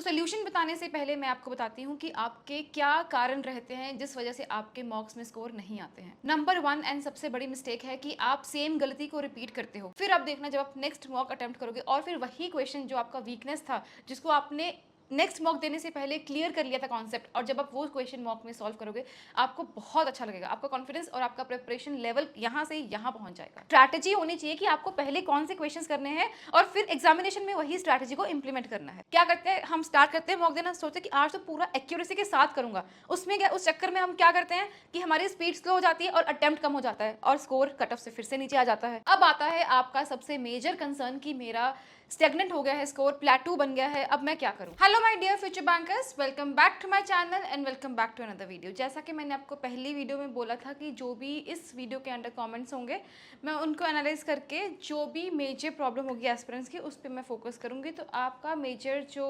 Solution बताने से पहले मैं आपको बताती हूँ कि आपके क्या कारण रहते हैं जिस वजह से आपके मॉक्स में स्कोर नहीं आते हैं। नंबर 1 एंड सबसे बड़ी मिस्टेक है कि आप सेम गलती को रिपीट करते हो। फिर आप देखना जब आप नेक्स्ट मॉक अटेम्प्ट करोगे और फिर वही क्वेश्चन जो आपका वीकनेस था, जिसको आपने नेक्स्ट मॉक देने से पहले क्लियर कर लिया था कॉन्सेप्ट, और जब आप वो क्वेश्चन मॉक में सॉल्व करोगे आपको बहुत अच्छा लगेगा। आपका कॉन्फिडेंस और आपका प्रिपरेशन लेवल यहाँ से यहाँ पहुंच जाएगा। स्ट्रैटेजी होनी चाहिए कि आपको पहले कौन से क्वेश्चंस करने हैं और फिर एग्जामिनेशन में वही स्ट्रैटेजी को इंप्लीमेंट करना है। क्या करते हैं हम, स्टार्ट करते हैं मॉक देना, सोचते हैं कि आज तो पूरा एक्यूरेसी के साथ करूंगा। उसमें क्या, उस चक्कर में हम क्या करते हैं कि हमारी स्पीड स्लो हो जाती है और अटेम्प्ट कम हो जाता है और स्कोर कट ऑफ से फिर से नीचे आ जाता है। अब आता है आपका सबसे मेजर कंसर्न कि मेरा स्टेगनेंट हो गया है, स्कोर प्लेटू बन गया है, अब मैं क्या करूं। Hello my dear future bankers, welcome back to my channel and welcome back to another video. जैसा कि मैंने आपको पहली वीडियो में बोला था कि जो भी इस वीडियो के अंडर कमेंट्स होंगे मैं उनको एनालाइज करके जो भी मेजर प्रॉब्लम होगी एस्पिरेंट्स की उस पर मैं फोकस करूंगी। तो आपका मेजर जो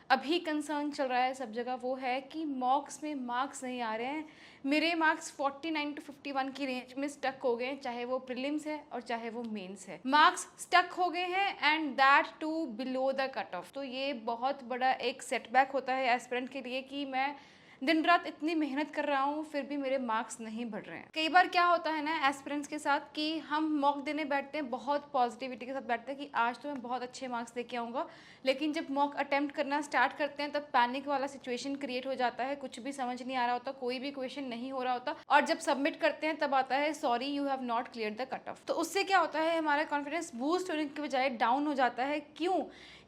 अभी कंसर्न चल रहा है सब जगह वो है कि मॉक्स में मार्क्स नहीं आ रहे हैं। मेरे मार्क्स 49 to 51 की रेंज में स्टक हो गए, चाहे वो प्रीलिम्स है और चाहे वो मेंस है। मार्क्स स्टक हो गए हैं and that too below the cut off. तो ये बहुत बड़ा एक सेटबैक होता है एस्पिरेंट के लिए कि मैं दिन रात इतनी मेहनत कर रहा हूँ फिर भी मेरे मार्क्स नहीं बढ़ रहे हैं। कई बार क्या होता है ना एस्पिरेंट्स के साथ कि हम मॉक देने बैठते हैं, बहुत पॉजिटिविटी के साथ बैठते हैं कि आज तो मैं बहुत अच्छे मार्क्स लेके आऊँगा, लेकिन जब मॉक अटेम्प्ट करना स्टार्ट करते हैं तब पैनिक वाला सिचुएशन क्रिएट हो जाता है, कुछ भी समझ नहीं आ रहा होता, कोई भी क्वेश्चन नहीं हो रहा होता, और जब सबमिट करते हैं तब आता है sorry you have not clear the cut off. तो उससे क्या होता है, हमारा कॉन्फिडेंस बूस्ट होने की बजाय डाउन हो जाता है। क्यों?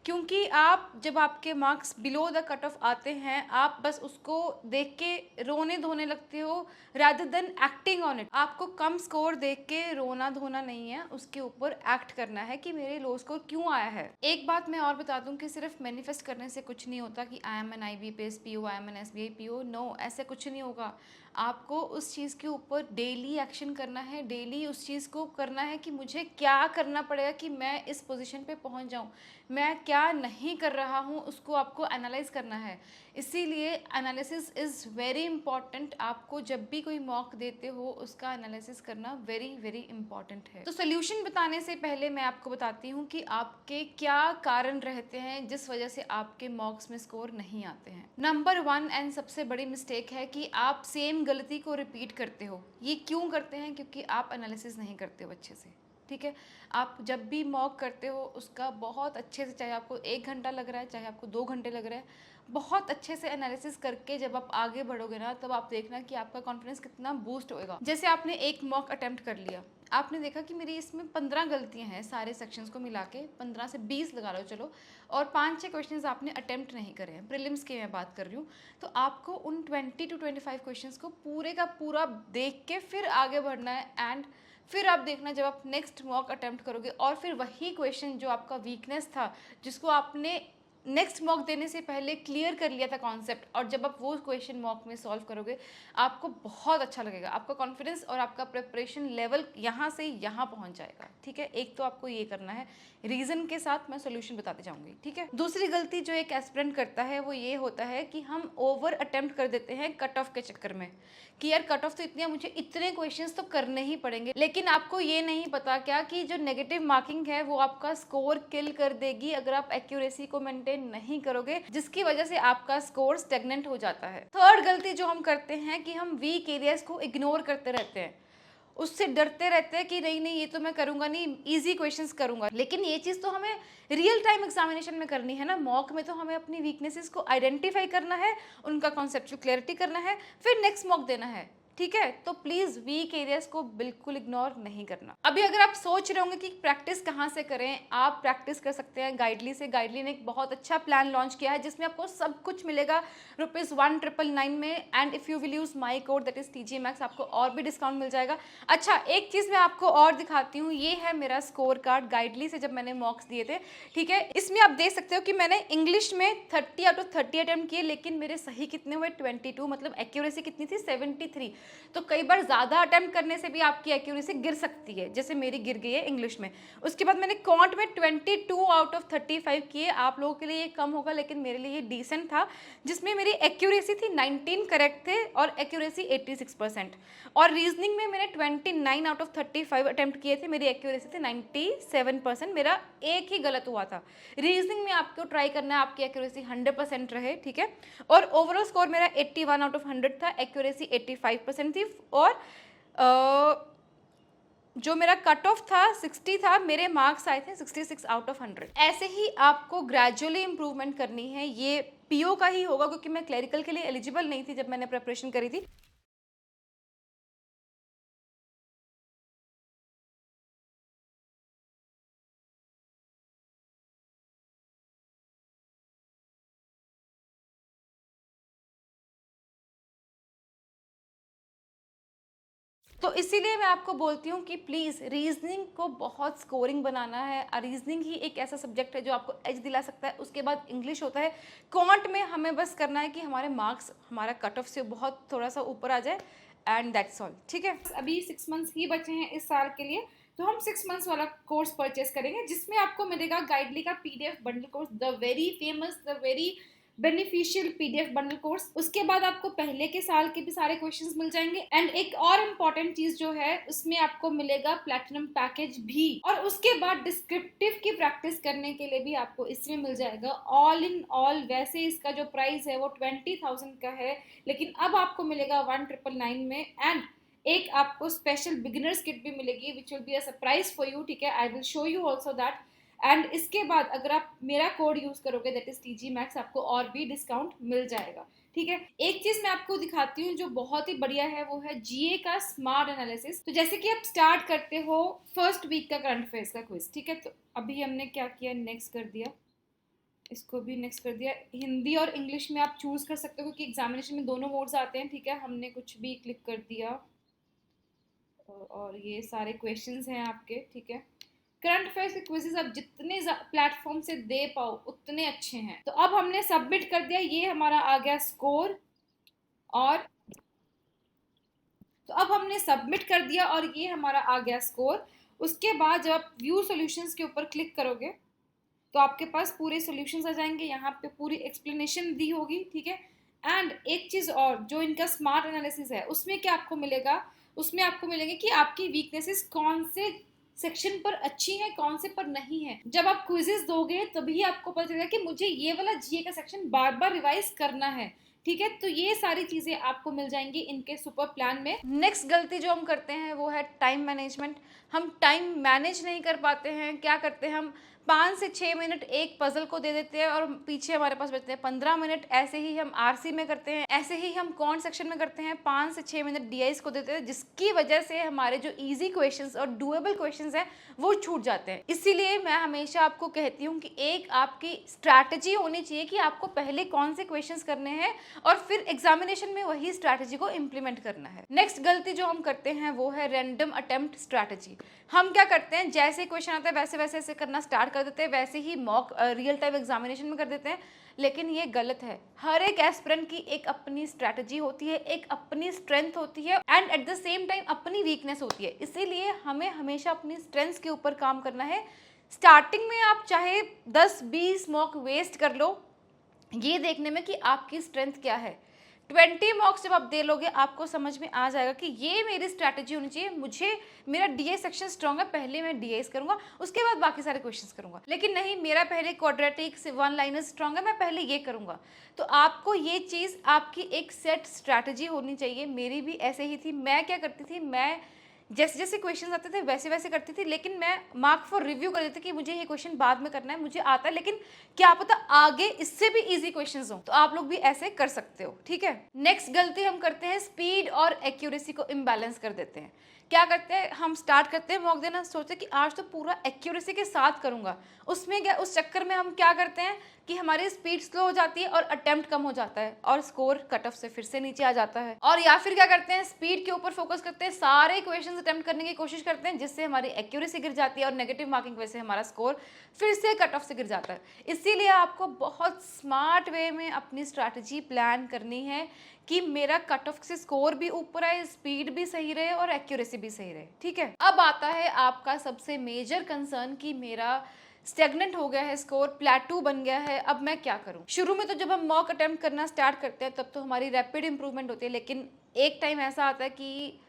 क्योंकि आप जब आपके marks below the cut of आते हैं आप बस उसको देख के रोने धोने लगते हो rather than acting on it. आपको कम स्कोर देख के रोना धोना नहीं है, उसके ऊपर एक्ट करना है कि मेरे लो स्कोर क्यों आया है। एक बात मैं और बता दूं कि सिर्फ मैनिफेस्ट करने से कुछ नहीं होता कि I am in IBPS PO, I am in SBI PO। No, ऐसे कुछ नहीं होगा। आपको उस चीज़ के ऊपर डेली एक्शन करना है, डेली उस चीज़ को करना है कि मुझे क्या करना पड़ेगा कि मैं इस पोजीशन पे पहुंच जाऊं, मैं क्या नहीं कर रहा हूं, उसको आपको एनालाइज करना है। इसीलिए एनालिसिस इज़ वेरी इंपॉर्टेंट। आपको जब भी कोई मॉक देते हो उसका एनालिसिस करना वेरी वेरी इंपॉर्टेंट है। तो सोल्यूशन बताने से पहले मैं आपको बताती हूँ कि आपके क्या कारण रहते हैं जिस वजह से आपके मॉक्स में स्कोर नहीं आते हैं। नंबर 1 एंड सबसे बड़ी मिस्टेक है कि आप सेम गलती को रिपीट करते हो। ये क्यों करते हैं? क्योंकि आप एनालिसिस नहीं करते हो अच्छे से। ठीक है, आप जब भी मॉक करते हो उसका बहुत अच्छे से, चाहे आपको 1 घंटा लग रहा है चाहे आपको 2 घंटे लग रहा है, बहुत अच्छे से एनालिसिस करके जब आप आगे बढ़ोगे ना तब आप देखना कि आपका कॉन्फिडेंस कितना बूस्ट होएगा। जैसे आपने एक मॉक अटेम्प्ट कर लिया, आपने देखा कि मेरी इसमें 15 गलतियां हैं, सारे सेक्शंस को मिला के 15 से 20 लगा लो चलो, और 5-6 क्वेश्चंस आपने अटेम्प्ट नहीं करे हैं, प्रीलिम्स की मैं बात कर रही हूँ। तो आपको उन 20 to 25 क्वेश्चंस को पूरे का पूरा देख के फिर आगे बढ़ना है। एंड फिर आप देखना जब आप नेक्स्ट मॉक अटेम्प्ट करोगे और फिर वही क्वेश्चन जो आपका वीकनेस था, जिसको आपने नेक्स्ट मॉक देने से पहले क्लियर कर लिया था कॉन्सेप्ट, और जब आप वो क्वेश्चन मॉक में सॉल्व करोगे आपको बहुत अच्छा लगेगा। आपका कॉन्फिडेंस और आपका प्रिपरेशन लेवल यहाँ से यहाँ पहुँच जाएगा। ठीक है, एक तो आपको ये करना है, रीज़न के साथ मैं सोल्यूशन बताते जाऊँगी। ठीक है, दूसरी गलती जो एक एस्पिरेंट करता है वो ये होता है कि हम ओवर अटेम्प्ट कर देते हैं कट ऑफ के चक्कर में कि यार कट ऑफ तो इतनी है, मुझे इतने क्वेश्चंस तो करने ही पड़ेंगे। लेकिन आपको ये नहीं पता क्या कि जो नेगेटिव मार्किंग है वो आपका स्कोर किल कर देगी अगर आप एक्यूरेसी को मेंटेन नहीं करोगे, जिसकी वजह से आपका स्कोर स्टेगनेंट हो जाता है। थर्ड गलती जो हम करते हैं कि हम वीक एरियाज को इग्नोर करते रहते हैं, उससे डरते रहते हैं कि नहीं नहीं ये तो मैं करूंगा नहीं, इजी क्वेश्चंस करूंगा। लेकिन ये चीज़ तो हमें रियल टाइम एग्जामिनेशन में करनी है ना। मॉक में तो हमें अपनी वीकनेसेस को आइडेंटिफाई करना है, उनका कॉन्सेप्चुअल क्लैरिटी करना है, फिर नेक्स्ट मॉक देना है। ठीक है, तो प्लीज वीक एरियाज को बिल्कुल इग्नोर नहीं करना। अभी अगर आप सोच रहे होंगे कि प्रैक्टिस कहाँ से करें, आप प्रैक्टिस कर सकते हैं गाइडली से। गाइडली ने एक बहुत अच्छा प्लान लॉन्च किया है जिसमें आपको सब कुछ मिलेगा ₹1999 में, and if you will use my code that is TG Max आपको और भी डिस्काउंट मिल जाएगा। अच्छा, एक चीज मैं आपको और दिखाती हूँ, ये है मेरा स्कोर कार्ड गाइडली से जब मैंने मॉक्स दिए थे। ठीक है, इसमें आप देख सकते हो कि मैंने इंग्लिश में 30 out of 30 अटेम्प्ट किए, लेकिन मेरे सही कितने हुए 22, मतलब एक्यूरेसी कितनी थी 73। तो कई बार ज़्यादा अटेम्प्ट करने से भी आपकी एक्यूरेसी गिर सकती है, जैसे मेरी गिर गई है इंग्लिश में। उसके बाद मैंने क्वांट में 22 आउट ऑफ 35 किए। आप लोगों के लिए ये कम होगा लेकिन मेरे लिए ये डिसेंट था, जिसमें मेरी एक्यूरेसी थी 19 करेक्ट थे और एक्यूरेसी 86%। और रीजनिंग में मैंने 29 आउट ऑफ 35 अटेम्प्ट किए थे, मेरी एक्यूरेसी थी 97%। मेरा एक ही गलत हुआ था। रीजनिंग में आपको ट्राई करना है आपकी एक्यूरेसी 100% रहे, ठीक है। और ओवरऑल स्कोर मेरा 81 आउट ऑफ 100 था, एक्यूरेसी 85% थी। और जो मेरा कट ऑफ था 60 था, मेरे मार्क्स आए थे 66 आउट ऑफ 100। ऐसे ही आपको ग्रेजुअली इंप्रूवमेंट करनी है। ये पीओ का ही होगा क्योंकि मैं क्लरिकल के लिए एलिजिबल नहीं थी जब मैंने प्रिपरेशन करी थी। तो इसीलिए मैं आपको बोलती हूँ कि प्लीज़ रीजनिंग को बहुत स्कोरिंग बनाना है। रीजनिंग ही एक ऐसा सब्जेक्ट है जो आपको एज दिला सकता है। उसके बाद इंग्लिश होता है। क्वांट में हमें बस करना है कि हमारे मार्क्स हमारा कट ऑफ से बहुत थोड़ा सा ऊपर आ जाए, एंड दैट्स ऑल, ठीक है। अभी 6 मंथ्स ही बचे हैं इस साल के लिए, तो हम 6 मंथ्स वाला कोर्स परचेस करेंगे जिसमें आपको मिलेगा गाइडली का PDF bundle course, the very famous, the very beneficial PDF bundle course. उसके बाद आपको पहले के साल के भी सारे क्वेश्चंस मिल जाएंगे। एंड एक और इम्पॉर्टेंट चीज जो है, उसमें आपको मिलेगा प्लैटिनम पैकेज भी। और उसके बाद डिस्क्रिप्टिव की प्रैक्टिस करने के लिए भी आपको इसमें मिल जाएगा। ऑल इन ऑल वैसे इसका जो प्राइस है वो 20,000 का है, लेकिन अब आपको मिलेगा 1999 में। एंड एक आपको स्पेशल बिगिनर्स किट भी मिलेगी which will be a surprise for you, ठीक है। I will show you also that. And इसके बाद अगर आप मेरा कोड यूज करोगे दैट इज टीजी मैक्स, आपको और भी डिस्काउंट मिल जाएगा, ठीक है। एक चीज मैं आपको दिखाती हूँ जो बहुत ही बढ़िया है, वो है जीए का स्मार्ट एनालिसिस। तो जैसे कि आप स्टार्ट करते हो फर्स्ट वीक का करंट अफेयर्स का क्विज, ठीक है। तो अभी हमने क्या किया, नेक्स्ट कर दिया, इसको भी नेक्स्ट कर दिया। हिंदी और इंग्लिश में आप चूज कर सकते हो क्योंकि एग्जामिनेशन में दोनों मोड्स आते हैं, ठीक है। हमने कुछ भी क्लिक कर दिया और ये सारे क्वेश्चंस हैं आपके, ठीक है। करंट अफेयर्स के क्विजेस आप जितने प्लेटफॉर्म से दे पाओ उतने अच्छे हैं। तो अब हमने सबमिट कर दिया, ये हमारा आ गया स्कोर। और तो अब हमने सबमिट कर दिया और ये हमारा आ गया स्कोर। उसके बाद जब आप व्यू सॉल्यूशंस के ऊपर क्लिक करोगे तो आपके पास पूरे सॉल्यूशंस आ जाएंगे, यहाँ पे पूरी एक्सप्लेनेशन दी होगी, ठीक है। एंड एक चीज और, जो इनका स्मार्ट एनालिसिस है उसमें क्या आपको मिलेगा, उसमें आपको मिलेंगे कि आपकी वीकनेसेस कौन से सेक्शन पर अच्छी है, कौन से पर नहीं है। जब आप क्विजेस दोगे तभी आपको पता चलेगा कि मुझे ये वाला जीए का सेक्शन बार बार रिवाइज करना है, ठीक है। तो ये सारी चीजें आपको मिल जाएंगी इनके सुपर प्लान में। नेक्स्ट गलती जो हम करते हैं वो है टाइम मैनेजमेंट। हम टाइम मैनेज नहीं कर पाते हैं। क्या करते हैं, हम 5 से 6 मिनट एक पजल को दे देते हैं और पीछे हमारे पास बचते हैं 15 मिनट। ऐसे ही हम आरसी में करते हैं, ऐसे ही हम कौन सेक्शन में करते हैं, 5 से 6 मिनट डीआईस को देते हैं, जिसकी वजह से हमारे जो इजी क्वेश्चंस और डुएबल क्वेश्चंस हैं वो छूट जाते हैं। इसीलिए मैं हमेशा आपको कहती हूँ कि एक आपकी स्ट्रैटेजी होनी चाहिए कि आपको पहले कौन से क्वेश्चंस करने हैं और फिर एग्जामिनेशन में वही स्ट्रैटेजी को इम्प्लीमेंट करना है। नेक्स्ट गलती जो हम करते हैं वो है रैंडम अटेम्प्ट स्ट्रैटेजी। हम क्या करते हैं, जैसे क्वेश्चन आता है वैसे वैसे ऐसे करना स्टार्ट कर देते हैं, वैसे ही मॉक रियल टाइम एग्जामिनेशन में कर देते हैं, लेकिन ये गलत है। हर एक एस्पिरेंट की एक अपनी स्ट्रैटेजी होती है, एक अपनी स्ट्रेंथ होती है and at the same time अपनी वीकनेस होती है। इसीलिए हमें हमेशा अपनी स्ट्रेंथ्स के ऊपर काम करना है। स्टार्टिंग में आप चाहे 10-20 मॉक वेस्ट कर लो ये देखने में कि आपकी स्ट्रेंथ क्या है। 20 मॉक्स जब आप दे लोगे आपको समझ में आ जाएगा कि ये मेरी स्ट्रैटेजी होनी चाहिए। मुझे मेरा डीए सेक्शन स्ट्रॉन्ग है, पहले मैं डीएस करूंगा, उसके बाद बाकी सारे क्वेश्चंस करूंगा। लेकिन नहीं, मेरा पहले क्वाड्रेटिक से वन लाइनर स्ट्रॉन्ग है, मैं पहले ये करूंगा। तो आपको ये चीज़ आपकी एक सेट स्ट्रैटेजी होनी चाहिए। मेरी भी ऐसे ही थी। मैं क्या करती थी, मैं जैसे जैसे क्वेश्चन आते थे वैसे वैसे करती थी, लेकिन मैं मार्क फॉर रिव्यू कर देती कि मुझे ये क्वेश्चन बाद में करना है, मुझे आता है, लेकिन क्या पता आगे इससे भी इजी क्वेश्चंस हो। तो आप लोग भी ऐसे कर सकते हो, ठीक है। नेक्स्ट गलती हम करते हैं, स्पीड और एक्यूरेसी को इम्बैलेंस कर देते हैं। क्या करते हैं, हम स्टार्ट करते हैं मॉक देना, सोचते कि आज तो पूरा एक्यूरेसी के साथ करूंगा। उसमें क्या, उस चक्कर में हम क्या करते हैं कि हमारी स्पीड स्लो हो जाती है और अटेम्प्ट कम हो जाता है और स्कोर कट ऑफ से फिर से नीचे आ जाता है। और या फिर क्या करते हैं, स्पीड के ऊपर फोकस करते हैं, सारे क्वेश्चंस अटेम्प्ट करने की कोशिश करते हैं, जिससे हमारी एक्यूरेसी गिर जाती है और नेगेटिव मार्किंग वजह से हमारा स्कोर फिर से कट ऑफ से गिर जाता है। इसीलिए आपको बहुत स्मार्ट वे में अपनी स्ट्रैटेजी प्लान करनी है कि मेरा कट ऑफ से स्कोर भी ऊपर आए, स्पीड भी सही रहे और एक्यूरेसी भी सही रहे। ठीक है, अब आता है आपका सबसे मेजर कंसर्न कि मेरा स्टेगनेंट हो गया है स्कोर, प्लेटू बन गया है, अब मैं क्या करूं। शुरू में तो जब हम मॉक अटेम्प्ट करना स्टार्ट करते हैं तब तो हमारी रैपिड इंप्रूवमेंट होती है, लेकिन एक टाइम ऐसा आता है कि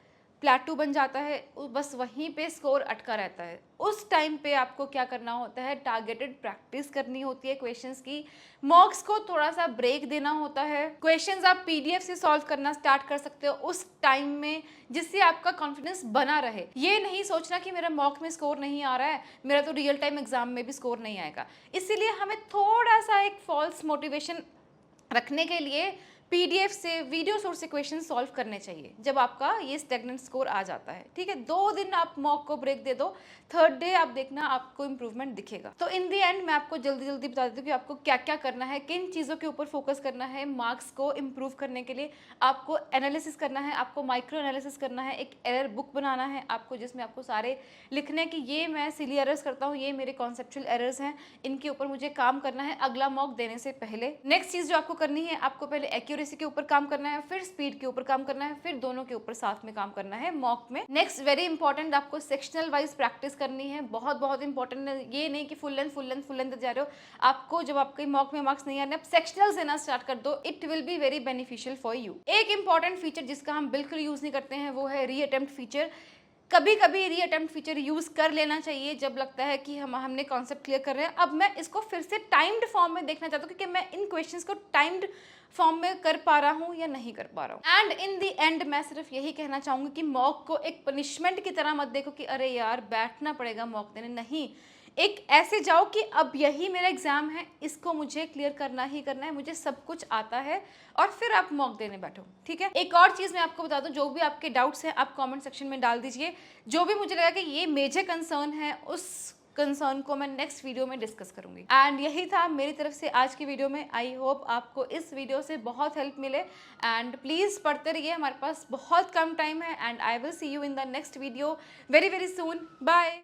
प्लेटू बन जाता है, बस वहीं पे स्कोर अटका रहता है। उस टाइम पे आपको क्या करना होता है, टारगेटेड प्रैक्टिस करनी होती है क्वेश्चंस की, मॉक्स को थोड़ा सा ब्रेक देना होता है। क्वेश्चंस आप पीडीएफ से सॉल्व करना स्टार्ट कर सकते हो उस टाइम में, जिससे आपका कॉन्फिडेंस बना रहे। ये नहीं सोचना कि मेरा मॉक में स्कोर नहीं आ रहा है, मेरा तो रियल टाइम एग्जाम में भी स्कोर नहीं आएगा। इसीलिए हमें थोड़ा सा एक फॉल्स मोटिवेशन रखने के लिए पीडीएफ से, वीडियो सोर्स से क्वेश्चन सॉल्व करने चाहिए जब आपका ये स्टेगनेंट स्कोर आ जाता है। ठीक है, 2 दिन आप मॉक को ब्रेक दे दो, 3rd डे आप देखना आपको इंप्रूवमेंट दिखेगा। तो इन दी एंड मैं आपको जल्दी जल्दी बता देती हूँ कि आपको क्या क्या करना है, किन चीज़ों के ऊपर फोकस करना है। मार्क्स को इम्प्रूव करने के लिए आपको एनालिसिस करना है, आपको माइक्रो एनालिसिस करना है, एक एरर बुक बनाना है आपको, जिसमें आपको सारे लिखने कि ये मैं सिली एरर्स करता हूँ, ये मेरे कॉन्सेप्चुअल एरर्स हैं, इनके ऊपर मुझे काम करना है अगला मॉक देने से पहले। नेक्स्ट चीज़ जो आपको करनी है, आपको पहले एक्यूरेसी के ऊपर काम करना है, फिर स्पीड के ऊपर काम करना है, फिर दोनों के ऊपर साथ में काम करना है मॉक में। नेक्स्ट वेरी इंपॉर्टेंट, आपको सेक्शनल वाइज प्रैक्टिस करनी है, बहुत बहुत इंपॉर्टेंट है। ये नहीं कि फुल लेंथ जा रहे हो, आपको जब आपके मॉक में मार्क्स नहीं आ रहे, आप सेक्शनल देना स्टार्ट कर दो, it will be very beneficial for you. एक इंपॉर्टेंट फीचर जिसका हम बिल्कुल यूज नहीं करते हैं वो है री अटेम्प्ट फीचर। कभी कभी री अटेम्प्ट फीचर यूज कर लेना चाहिए जब लगता है कि हमने कॉन्सेप्ट क्लियर कर रहे हैं। अब मैं इसको फिर से टाइम्ड फॉर्म में देखना चाहता हूँ कि मैं इन क्वेश्चंस को टाइम्ड फॉर्म में कर पा रहा हूँ या नहीं कर पा रहा हूँ। एंड इन दी एंड मैं सिर्फ यही कहना चाहूंगी कि मॉक को एक पनिशमेंट की तरह मत देखो कि अरे यार बैठना पड़ेगा मॉक देने, नहीं, एक ऐसे जाओ कि अब यही मेरा एग्जाम है, इसको मुझे क्लियर करना ही करना है, मुझे सब कुछ आता है, और फिर आप मॉक देने बैठो। ठीक है, एक और चीज मैं आपको बता दूं, जो भी आपके डाउट्स हैं आप कमेंट सेक्शन में डाल दीजिए। जो भी मुझे लगा कि ये मेजर कंसर्न है, उस कंसर्न को मैं नेक्स्ट वीडियो में डिस्कस करूंगी। एंड यही था मेरी तरफ से आज की वीडियो में। आई होप आपको इस वीडियो से बहुत हेल्प मिले, एंड प्लीज पढ़ते रहिए, हमारे पास बहुत कम टाइम है। And I will see you in the next video very very soon. Bye.